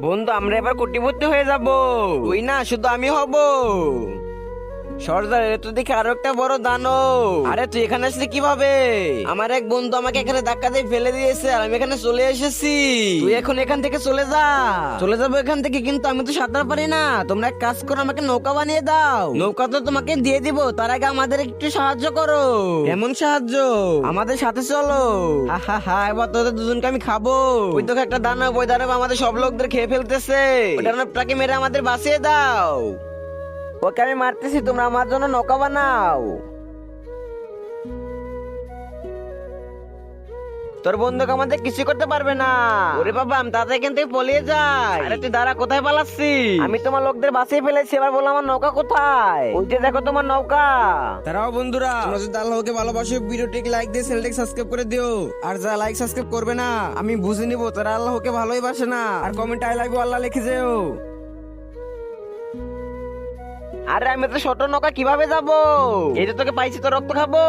বন্ধু আমরা এবার কোটিপতি হয়ে যাব। তুই না, শুধু আমি হব। সর্দার, এ তো দেখি আরো একটা বড় দানব। আরে তুই এখানে আসলি কিভাবে? আমার এক বন্ধু আমাকে এখানে ধাক্কা দিয়ে ফেলে দিয়েছে আর আমি এখানে চলে এসেছি। তুই এখন এখান থেকে চলে যা। চলে যাবো এখান থেকে, কিন্তু আমি তো সাঁতার পারি না। তোমরা এক কাজ করো, আমাকে নৌকা বানিয়ে দাও। নৌকা তো তোমাকে দিয়ে দিব, তার আগে আমাদের একটু সাহায্য করো। এমন সাহায্য? আমাদের সাথে চলো। হা হা হা, এবার তোদের দুজনকে আমি খাবো। ওই তো একটা দানব, ওই দানব আমাদের সব লোকদের খেয়ে ফেলতেছে। ওই দানবটাকে মেরে আমাদের বাঁচিয়ে দাও। ওকে আমি মারতেছি, তোমরা আমার জন্য নৌকা বানাও। তোর বন্ধুকে আমাদের কিছু করতে পারবে না। ওরে বাবা, আমি তাড়াতাড়ি এখান থেকে পলিয়ে যাই। আরে তুই দাঁড়া, কোথায় পালাচ্ছি? আমি তোমার লোকদের বাঁচিয়ে ফেলেছি, এবার বলো আমার নৌকা কোথায়? ওই যে দেখো তোমার নৌকা। তারাও বন্ধুরা, তোমরা যদি আল্লাহকে ভালোবাসো ভিডিওটিকে লাইক দিয়ে চ্যানেলটিকে সাবস্ক্রাইব করে দিও। আর যারা লাইক সাবস্ক্রাইব করবে না, আমি বুঝে নিব তারা আল্লাহকে ভালোই বাসে না। আর কমেন্ট আই লাভ ইউ আল্লাহ লিখে যেও। আরে আমি তো ছোট নৌকা কিভাবে যাব? এই যে তোকে পাইছি, তো রক্ত খাবো।